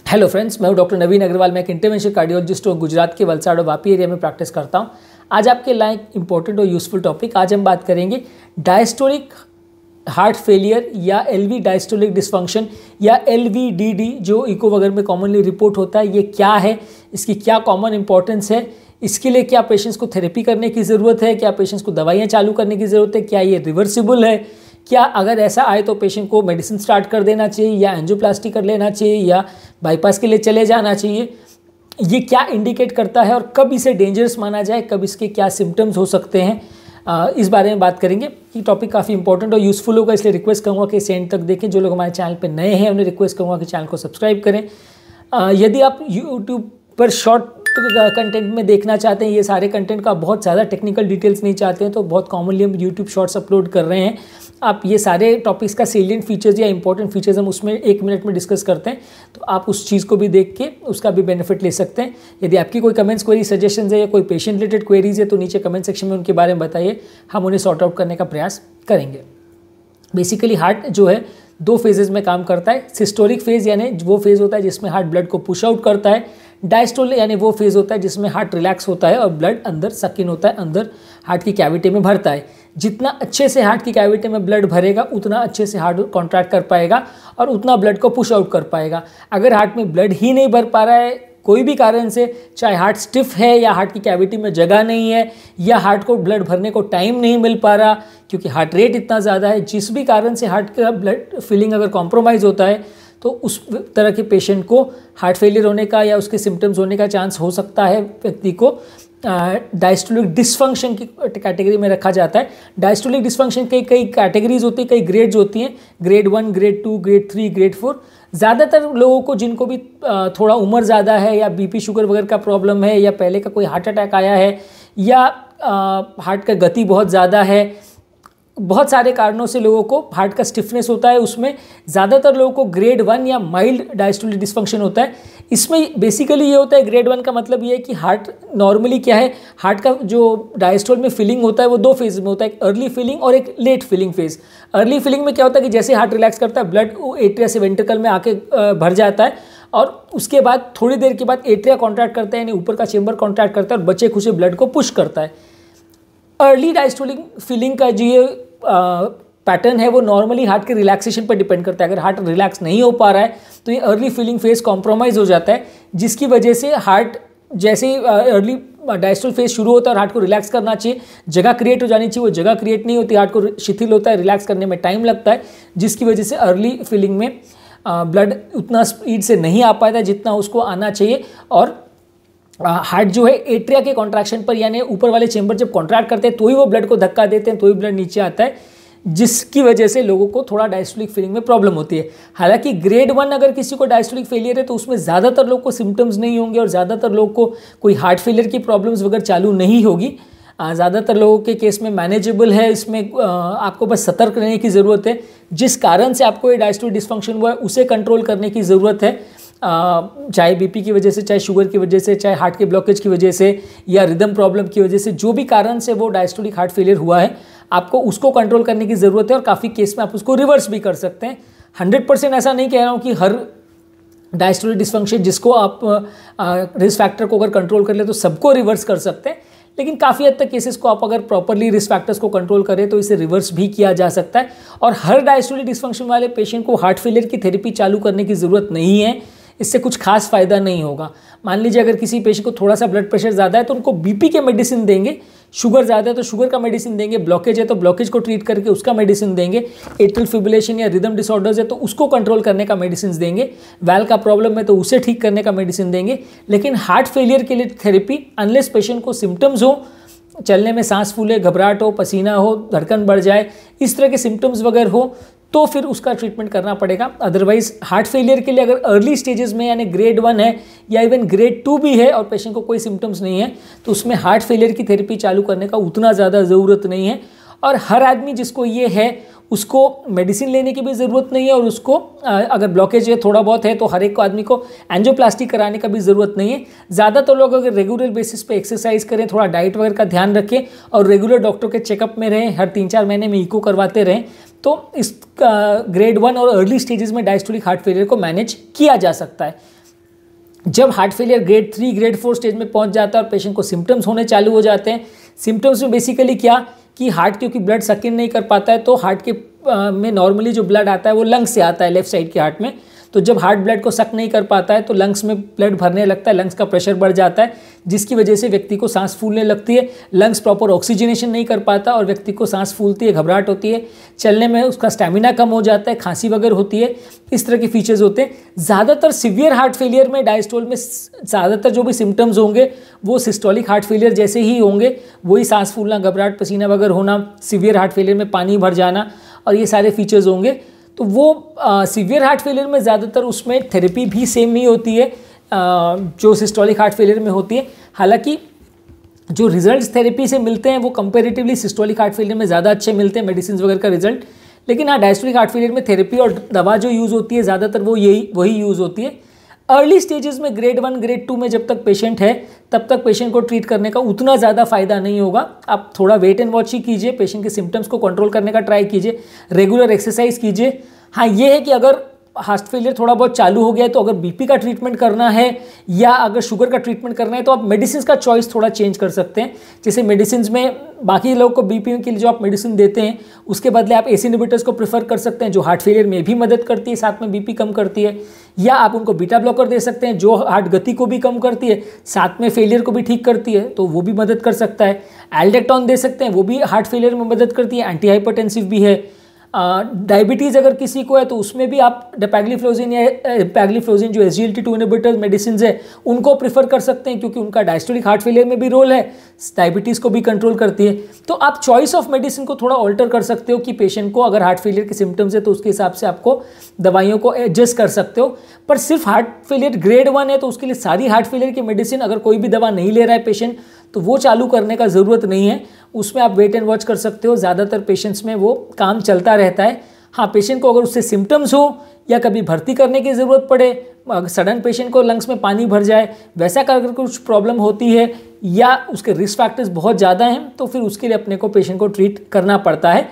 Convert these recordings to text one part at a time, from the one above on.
Hello friends, मैं हूं doctor नवीन अग्रवाल। मैं एक इंटरवेंशनल कार्डियोलॉजिस्ट हूं। गुजरात के वलसाड़ और वापी एरिया में प्रैक्टिस करता हूं। आज आपके लिए एक इंपॉर्टेंट और यूजफुल टॉपिक। आज हम बात करेंगे डायस्टोलिक हार्ट फेलियर या एलवी डायस्टोलिक डिसफंक्शन या एलवीडीडी जो इको वगैरह में कॉमनली रिपोर्ट होता है। ये क्या है, इसकी क्या कॉमन इंपॉर्टेंस है, इसके लिए क्या पेशेंट्स को थेरेपी करने की ज़रूरत है, क्या पेशेंट्स को दवाइयाँ चालू करने की ज़रूरत है, क्या ये रिवर्सिबल है, क्या अगर ऐसा आए तो पेशेंट को मेडिसिन स्टार्ट कर देना चाहिए या एंजियोप्लास्टी कर लेना चाहिए या बाईपास के लिए चले जाना चाहिए। ये क्या इंडिकेट करता है और कब इसे डेंजरस माना जाए, कब इसके क्या सिम्टम्स हो सकते हैं, इस बारे में बात करेंगे। ये टॉपिक काफ़ी इंपॉर्टेंट और यूज़फुल होगा, इसलिए रिक्वेस्ट करूँगा कि इसे एंड तक देखें। जो लोग हमारे चैनल पर नए हैं उन्हें रिक्वेस्ट करूँगा कि चैनल को सब्सक्राइब करें। यदि आप यूट्यूब पर शॉर्ट कंटेंट में देखना चाहते हैं, ये सारे कंटेंट का बहुत ज़्यादा टेक्निकल डिटेल्स नहीं चाहते हैं, तो बहुत कॉमनली हम यूट्यूब शॉर्ट्स अपलोड कर रहे हैं। आप ये सारे टॉपिक्स का सेलिएंट फीचर्स या इंपॉर्टेंट फीचर्स हम उसमें 1 मिनट में डिस्कस करते हैं, तो आप उस चीज़ को भी देख के उसका भी बेनिफिट ले सकते हैं। यदि आपकी कोई कमेंट्स, क्वेरी, सजेशंस है या कोई पेशेंट रिलेटेड क्वेरीज है तो नीचे कमेंट सेक्शन में उनके बारे में बताइए, हम उन्हें सॉर्ट आउट करने का प्रयास करेंगे। बेसिकली हार्ट जो है 2 फेजेस में काम करता है। सिस्टोलिक फेज यानी वो फेज होता है जिसमें हार्ट ब्लड को पुश आउट करता है। डायस्टोलिक यानी वो फेज होता है जिसमें हार्ट रिलैक्स होता है और ब्लड अंदर सक इन होता है, अंदर हार्ट की कैविटी में भरता है। जितना अच्छे से हार्ट की कैविटी में ब्लड भरेगा उतना अच्छे से हार्ट कॉन्ट्रैक्ट कर पाएगा और उतना ब्लड को पुश आउट कर पाएगा। अगर हार्ट में ब्लड ही नहीं भर पा रहा है कोई भी कारण से, चाहे हार्ट स्टिफ है या हार्ट की कैविटी में जगह नहीं है या हार्ट को ब्लड भरने को टाइम नहीं मिल पा रहा क्योंकि हार्ट रेट इतना ज़्यादा है, जिस भी कारण से हार्ट का ब्लड फिलिंग अगर कॉम्प्रोमाइज़ होता है तो उस तरह के पेशेंट को हार्ट फेलियर होने का या उसके सिम्टम्स होने का चांस हो सकता है। व्यक्ति को डायस्टोलिक डिसफंक्शन की कैटेगरी में रखा जाता है। डायस्टोलिक डिसफंक्शन के कई कैटेगरीज होती है, कई ग्रेड्स होती हैं, ग्रेड 1, ग्रेड 2, ग्रेड 3, ग्रेड 4। ज़्यादातर लोगों को जिनको भी थोड़ा उम्र ज़्यादा है या बीपी शुगर वगैरह का प्रॉब्लम है या पहले का कोई हार्ट अटैक आया है या हार्ट का गति बहुत ज़्यादा है, बहुत सारे कारणों से लोगों को हार्ट का स्टिफनेस होता है, उसमें ज़्यादातर लोगों को ग्रेड 1 या माइल्ड डायस्टोलिक डिसफंक्शन होता है। इसमें बेसिकली ये होता है, ग्रेड 1 का मतलब ये है कि हार्ट नॉर्मली क्या है, हार्ट का जो डायस्टोल में फिलिंग होता है वो 2 फेज में होता है, एक अर्ली फिलिंग और एक late filling phase. Early filling में क्या होता है कि जैसे हार्ट रिलैक्स करता है ब्लड एट्रिया से वेंट्रिकल में आके भर जाता है और उसके बाद थोड़ी देर के बाद एट्रिया कॉन्ट्रैक्ट करता है यानी ऊपर का चेंबर कॉन्ट्रैक्ट करता है और बचे खुचे ब्लड को पुश करता है। अर्ली डायस्टोलिक फिलिंग का जो ये पैटर्न है वो नॉर्मली हार्ट के रिलैक्सेशन पर डिपेंड करता है। अगर हार्ट रिलैक्स नहीं हो पा रहा है तो ये अर्ली फीलिंग फेज कॉम्प्रोमाइज़ हो जाता है, जिसकी वजह से हार्ट जैसे अर्ली डायस्टोल फेज शुरू होता है और हार्ट को रिलैक्स करना चाहिए, जगह क्रिएट हो जानी चाहिए, वो जगह क्रिएट नहीं होती, हार्ट को शिथिल होता है, रिलैक्स करने में टाइम लगता है, जिसकी वजह से अर्ली फीलिंग में ब्लड उतना स्पीड से नहीं आ पाता जितना उसको आना चाहिए। और हार्ट जो है एट्रिया के कॉन्ट्रैक्शन पर यानी ऊपर वाले चेंबर जब कॉन्ट्रैक्ट करते हैं तो ही वो ब्लड को धक्का देते हैं, तो ही ब्लड नीचे आता है, जिसकी वजह से लोगों को थोड़ा डायस्टोलिक फीलिंग में प्रॉब्लम होती है। हालांकि ग्रेड 1 अगर किसी को डायस्टोलिक फेलियर है तो उसमें ज़्यादातर लोग को सिम्टम्स नहीं होंगे और ज़्यादातर लोग को कोई हार्ट फेलियर की प्रॉब्लम्स वगैरह चालू नहीं होगी। ज़्यादातर लोगों के केस में मैनेजेबल है। इसमें आपको बस सतर्क रहने की ज़रूरत है। जिस कारण से आपको ये डायस्टोलिक डिसफंक्शन हुआ है उसे कंट्रोल करने की ज़रूरत है, चाहे बीपी की वजह से, चाहे शुगर की वजह से, चाहे हार्ट के ब्लॉकेज की वजह से या रिदम प्रॉब्लम की वजह से, जो भी कारण से वो डायस्टोलिक हार्ट फेलियर हुआ है आपको उसको कंट्रोल करने की ज़रूरत है। और काफ़ी केस में आप उसको रिवर्स भी कर सकते हैं। 100% ऐसा नहीं कह रहा हूँ कि हर डायस्टोलिक डिसफंक्शन जिसको आप रिस्क फैक्टर को अगर कंट्रोल कर ले तो सबको रिवर्स कर सकते हैं, लेकिन काफ़ी हद तक केसेस को आप अगर प्रॉपरली रिस्क फैक्टर्स को कंट्रोल करें तो इसे रिवर्स भी किया जा सकता है। और हर डायस्टोलिक डिसफंक्शन वाले पेशेंट को हार्ट फेलियर की थेरेपी चालू करने की ज़रूरत नहीं है, इससे कुछ खास फ़ायदा नहीं होगा। मान लीजिए अगर किसी पेशेंट को थोड़ा सा ब्लड प्रेशर ज़्यादा है तो उनको बीपी के मेडिसिन देंगे, शुगर ज़्यादा है तो शुगर का मेडिसिन देंगे, ब्लॉकेज है तो ब्लॉकेज को ट्रीट करके उसका मेडिसिन देंगे, एट्रियल फिब्रिलेशन या रिदम डिसऑर्डर्स है तो उसको कंट्रोल करने का मेडिसिन देंगे, वैल का प्रॉब्लम है तो उसे ठीक करने का मेडिसिन देंगे। लेकिन हार्ट फेलियर के लिए थेरेपी अनलेस पेशेंट को सिम्टम्स हो, चलने में सांस फूले, घबराहट हो, पसीना हो, धड़कन बढ़ जाए, इस तरह के सिम्टम्स वगैरह हो तो फिर उसका ट्रीटमेंट करना पड़ेगा। अदरवाइज हार्ट फेलियर के लिए अगर अर्ली स्टेजेस में यानी ग्रेड 1 है या इवन ग्रेड 2 भी है और पेशेंट को कोई सिम्टम्स नहीं है तो उसमें हार्ट फेलियर की थेरेपी चालू करने का उतना ज़्यादा ज़रूरत नहीं है। और हर आदमी जिसको ये है उसको मेडिसिन लेने की भी ज़रूरत नहीं है और उसको अगर ब्लॉकेज है थोड़ा बहुत है तो हर एक को आदमी को एंजियोप्लास्टी कराने का भी ज़रूरत नहीं है। ज़्यादातर लोग अगर रेगुलर बेसिस पे एक्सरसाइज करें, थोड़ा डाइट वगैरह का ध्यान रखें और रेगुलर डॉक्टर के चेकअप में रहें, हर 3-4 महीने में इको करवाते रहें तो इस ग्रेड 1 और अर्ली स्टेजेस में डायस्टोलिक हार्ट फेलियर को मैनेज किया जा सकता है। जब heart failure grade 3 grade 4 stage में पहुंच जाता है और पेशेंट को सिम्टम्स होने चालू हो जाते हैं। सिम्टम्स में बेसिकली क्या कि हार्ट क्योंकि ब्लड सक इन नहीं कर पाता है, तो हार्ट के में नॉर्मली जो ब्लड आता है वो लंग्स से आता है लेफ्ट साइड के हार्ट में। तो जब हार्ट ब्लड को सक नहीं कर पाता है तो लंग्स में ब्लड भरने लगता है, लंग्स का प्रेशर बढ़ जाता है, जिसकी वजह से व्यक्ति को सांस फूलने लगती है। लंग्स प्रॉपर ऑक्सीजनेशन नहीं कर पाता और व्यक्ति को सांस फूलती है, घबराहट होती है, चलने में उसका स्टैमिना कम हो जाता है, खांसी वगैरह होती है। इस तरह के फीचर्स होते हैं। ज़्यादातर सीवियर हार्ट फेलियर में डायस्टोल में ज़्यादातर जो भी सिम्टम्स होंगे वो सिस्टोलिक हार्ट फेलियर जैसे ही होंगे, वही सांस फूलना, घबराहट, पसीना वगैरह होना, सीवियर हार्ट फेलियर में पानी भर जाना और ये सारे फीचर्स होंगे। तो वो सीवियर हार्ट फेलियर में ज़्यादातर उसमें थेरेपी भी सेम ही होती है जो सिस्टोलिक हार्ट फेलियर में होती है। हालांकि जो रिजल्ट्स थेरेपी से मिलते हैं वो कंपैरेटिवली सिस्टोलिक हार्ट फेलियर में ज़्यादा अच्छे मिलते हैं, मेडिसिन वगैरह का रिजल्ट। लेकिन हाँ, डायस्टोलिक हार्ट फेलियर में थेरेपी और दवा जो यूज़ होती है ज़्यादातर वो वही यूज़ होती है। अर्ली स्टेजेस में ग्रेड 1 ग्रेड 2 में जब तक पेशेंट है तब तक पेशेंट को ट्रीट करने का उतना ज़्यादा फायदा नहीं होगा। आप थोड़ा वेट एंड वॉच ही कीजिए, पेशेंट के सिम्टम्स को कंट्रोल करने का ट्राई कीजिए, रेगुलर एक्सरसाइज कीजिए। हाँ, ये है कि अगर हार्ट फेलियर थोड़ा बहुत चालू हो गया है तो अगर बीपी का ट्रीटमेंट करना है या अगर शुगर का ट्रीटमेंट करना है तो आप मेडिसिन का चॉइस थोड़ा चेंज कर सकते हैं। जैसे मेडिसिन में बाकी लोग को बीपी के लिए जो आप मेडिसिन देते हैं उसके बदले आप एसी इनहिबिटर्स को प्रेफर कर सकते हैं जो हार्ट फेलियर में भी मदद करती है, साथ में बीपी कम करती है। या आप उनको बीटा ब्लॉकर दे सकते हैं जो हार्ट गति को भी कम करती है, साथ में फेलियर को भी ठीक करती है, तो वो भी मदद कर सकता है। एल्डेक्टॉन दे सकते हैं, वो भी हार्ट फेलियर में मदद करती है, एंटी हाइपरटेंसिव भी है। डायबिटीज़ अगर किसी को है तो उसमें भी आप डेपैग्लिफ्लोजिन या पैग्लिफ्लोजिन जो SGLT2 इनहिबिटर मेडिसिन है उनको प्रेफर कर सकते हैं क्योंकि उनका डायस्टोलिक हार्ट फेलियर में भी रोल है, डायबिटीज़ को भी कंट्रोल करती है। तो आप चॉइस ऑफ मेडिसिन को थोड़ा ऑल्टर कर सकते हो कि पेशेंट को अगर हार्ट फेलियर के सिम्टम्स है तो उसके हिसाब से आपको दवाइयों को एडजस्ट कर सकते हो। पर सिर्फ हार्ट फेलियर ग्रेड 1 है तो उसके लिए सारी हार्ट फेलियर की मेडिसिन, अगर कोई भी दवा नहीं ले रहा है पेशेंट तो वो चालू करने का ज़रूरत नहीं है, उसमें आप वेट एंड वॉच कर सकते हो। ज़्यादातर पेशेंट्स में वो काम चलता रहता है। हाँ, पेशेंट को अगर उससे सिम्टम्स हो या कभी भर्ती करने की ज़रूरत पड़े, सडन पेशेंट को लंग्स में पानी भर जाए, वैसा अगर कुछ प्रॉब्लम होती है या उसके रिस्क फैक्टर्स बहुत ज़्यादा हैं तो फिर उसके लिए अपने को पेशेंट को ट्रीट करना पड़ता है।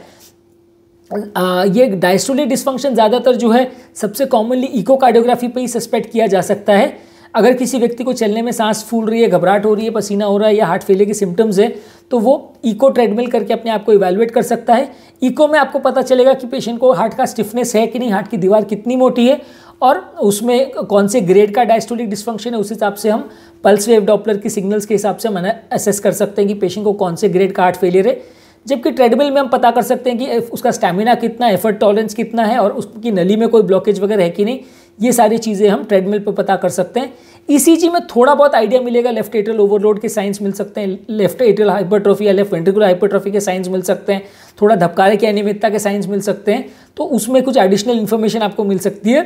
ये डायस्टोलिक डिस्फंक्शन ज़्यादातर जो है सबसे कॉमनली इकोकार्डियोग्राफी पे ही सस्पेक्ट किया जा सकता है। अगर किसी व्यक्ति को चलने में सांस फूल रही है, घबराहट हो रही है, पसीना हो रहा है या हार्ट फेलियर के सिम्टम्स है तो वो इको ट्रेडमिल करके अपने आप को इवैल्यूएट कर सकता है। इको में आपको पता चलेगा कि पेशेंट को हार्ट का स्टिफनेस है कि नहीं, हार्ट की दीवार कितनी मोटी है और उसमें कौन से ग्रेड का डायस्टोलिक डिस्फंक्शन है। उस हिसाब से हम पल्स वेव डॉपलर की सिग्नल्स के हिसाब से हम असेस कर सकते हैं कि पेशेंट को कौन से ग्रेड का हार्ट फेलियर है। जबकि ट्रेडमिल में हम पता कर सकते हैं कि उसका स्टैमिना कितना, एफर्ट टॉलरेंस कितना है और उसकी नली में कोई ब्लॉकेज वगैरह है कि नहीं, ये सारी चीज़ें हम ट्रेडमिल पर पता कर सकते हैं। ईसीजी में थोड़ा बहुत आइडिया मिलेगा, लेफ्ट एट्रियल ओवरलोड के साइंस मिल सकते हैं, लेफ्ट एट्रियल हाइपरट्रॉफी या लेफ्ट वेंट्रिकुलर हाइपरट्रॉफी के साइंस मिल सकते हैं, थोड़ा धबकारे की अनियमितता के साइंस मिल सकते हैं, तो उसमें कुछ एडिशनल इन्फॉर्मेशन आपको मिल सकती है।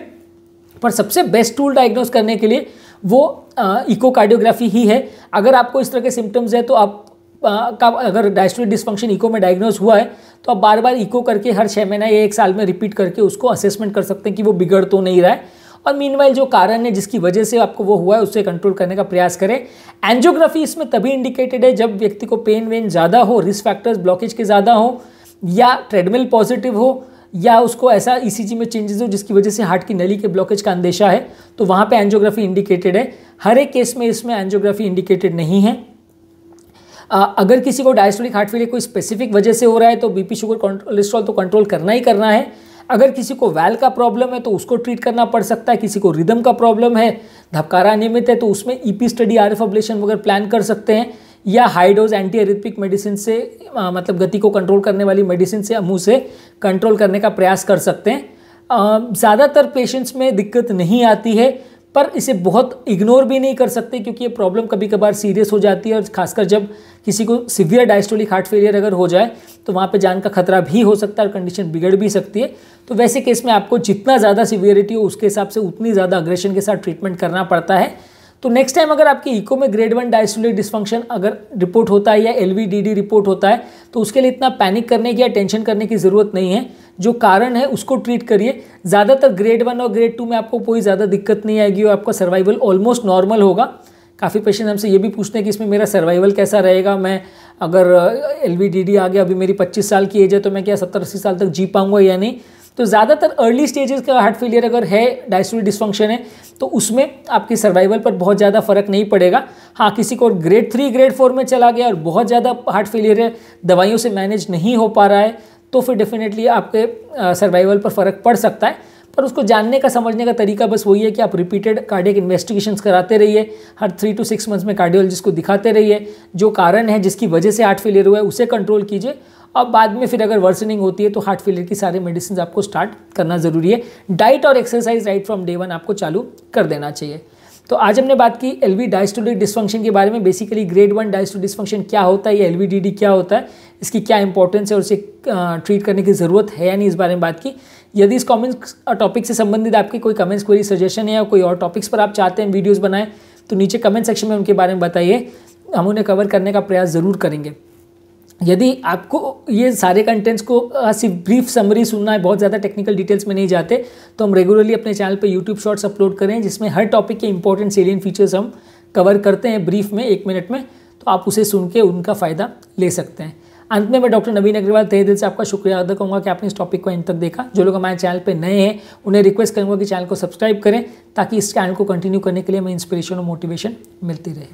पर सबसे बेस्ट टूल डायग्नोस करने के लिए वो इकोकार्डियोग्राफी ही है। अगर आपको इस तरह के सिम्टम्स है तो आप अगर डायस्टोलिक डिस्फंक्शन इको में डायग्नोस हुआ है तो आप बार बार इको करके हर 6 महीना या 1 साल में रिपीट करके उसको असेसमेंट कर सकते हैं कि वो बिगड़ तो नहीं रहा है। और मीनवाइल जो कारण है जिसकी वजह से आपको वो हुआ है उससे कंट्रोल करने का प्रयास करें। एंजियोग्राफी इसमें तभी इंडिकेटेड है जब व्यक्ति को पेन वेन ज़्यादा हो, रिस्क फैक्टर्स ब्लॉकेज के ज़्यादा हो या ट्रेडमिल पॉजिटिव हो या उसको ऐसा ईसीजी में चेंजेस हो जिसकी वजह से हार्ट की नली के ब्लॉकेज का अंदेशा है, तो वहाँ पे एंजियोग्राफी इंडिकेटेड है। हर एक केस में इसमें एंजियोग्राफी इंडिकेटेड नहीं है। अगर किसी को डायस्टोलिक हार्ट फेलियर कोई स्पेसिफिक वजह से हो रहा है तो बीपी, शुगर, कोलेस्ट्रॉल तो कंट्रोल करना ही करना है। अगर किसी को वैल का प्रॉब्लम है तो उसको ट्रीट करना पड़ सकता है। किसी को रिदम का प्रॉब्लम है, धबकारा नियमित है तो उसमें ईपी स्टडी, आरएफ अब्लेशन वगैरह प्लान कर सकते हैं या high dose anti arrhythmic medicine से मतलब गति को कंट्रोल करने वाली मेडिसिन से मुंह से कंट्रोल करने का प्रयास कर सकते हैं। ज़्यादातर पेशेंट्स में दिक्कत नहीं आती है पर इसे बहुत इग्नोर भी नहीं कर सकते क्योंकि ये प्रॉब्लम कभी कभार सीरियस हो जाती है और खासकर जब किसी को सीवियर डायस्टोलिक हार्ट फेलियर अगर हो जाए तो वहाँ पे जान का खतरा भी हो सकता है और कंडीशन बिगड़ भी सकती है। तो वैसे केस में आपको जितना ज़्यादा सीवियरिटी हो उसके हिसाब से उतनी ज़्यादा अग्रेशन के साथ ट्रीटमेंट करना पड़ता है। तो नेक्स्ट टाइम अगर आपकी इको में ग्रेड 1 डायस्टोलिक डिस्फंक्शन अगर रिपोर्ट होता है या LVDD रिपोर्ट होता है तो उसके लिए इतना पैनिक करने की या टेंशन करने की ज़रूरत नहीं है। जो कारण है उसको ट्रीट करिए। ज़्यादातर ग्रेड 1 और ग्रेड 2 में आपको कोई ज़्यादा दिक्कत नहीं आएगी और आपका सर्वाइवल ऑलमोस्ट नॉर्मल होगा। काफ़ी पेशेंट हमसे ये भी पूछते हैं कि इसमें मेरा सर्वाइवल कैसा रहेगा, मैं अगर LVDD आ गया, अभी मेरी 25 साल की एज है तो मैं क्या 70-80 साल तक जी पाऊँगा या नहीं। तो ज़्यादातर अर्ली स्टेजेस का हार्ट फेलियर अगर है, डायस्टोलिक डिस्फंक्शन है, तो उसमें आपकी सर्वाइवल पर बहुत ज़्यादा फर्क नहीं पड़ेगा। हाँ, किसी को ग्रेड 3 ग्रेड 4 में चला गया और बहुत ज़्यादा हार्ट फेलियर है, दवाइयों से मैनेज नहीं हो पा रहा है, तो फिर डेफिनेटली आपके सर्वाइवल पर फ़र्क पड़ सकता है। पर उसको जानने का, समझने का तरीका बस वही है कि आप रिपीटेड कार्डियक इन्वेस्टिगेशंस कराते रहिए, हर 3 to 6 मंथ्स में कार्डियोलॉजिस्ट को दिखाते रहिए, जो कारण है जिसकी वजह से हार्ट फेलियर हुआ है उसे कंट्रोल कीजिए, और बाद में फिर अगर वर्सनिंग होती है तो हार्ट फेलियर की सारी मेडिसिन आपको स्टार्ट करना ज़रूरी है। डाइट और एक्सरसाइज राइट फ्रॉम डे 1 आपको चालू कर देना चाहिए। तो आज हमने बात की एलवी डायस्टोलिक डिस्फंक्शन के बारे में। बेसिकली ग्रेड 1 डायस्टोलिक डिस्फंक्शन क्या होता है, ये एलवीडीडी क्या होता है, इसकी क्या इंपॉर्टेंस है और उसे ट्रीट करने की ज़रूरत है या नहीं, इस बारे में बात की। यदि इस कमेंट्स टॉपिक से संबंधित आपके कोई कमेंट्स, कोई सजेशन है या कोई और टॉपिक्स पर आप चाहते हैं वीडियोज़ बनाएं, तो नीचे कमेंट सेक्शन में उनके बारे में बताइए, हम उन्हें कवर करने का प्रयास ज़रूर करेंगे। यदि आपको ये सारे कंटेंट्स को सिर्फ ब्रीफ समरी सुनना है, बहुत ज़्यादा टेक्निकल डिटेल्स में नहीं जाते, तो हम रेगुलरली अपने चैनल पे यूट्यूब शॉर्ट्स अपलोड करें जिसमें हर टॉपिक के इंपॉर्टेंट सेलियंट फीचर्स हम कवर करते हैं ब्रीफ में 1 मिनट में, तो आप उसे सुन के उनका फ़ायदा ले सकते हैं। अंत में मैं डॉक्टर नवीन अग्रवाल तहे दिल से आपका शुक्रिया अदा करूँगा कि आपने इस टॉपिक को अंत तक देखा। जो लोग हमारे चैनल पे नए हैं उन्हें रिक्वेस्ट करूँगा कि चैनल को सब्सक्राइब करें, ताकि इस चैनल को कंटिन्यू करने के लिए हमें इंस्पिरेशन और मोटिवेशन मिलती रहे।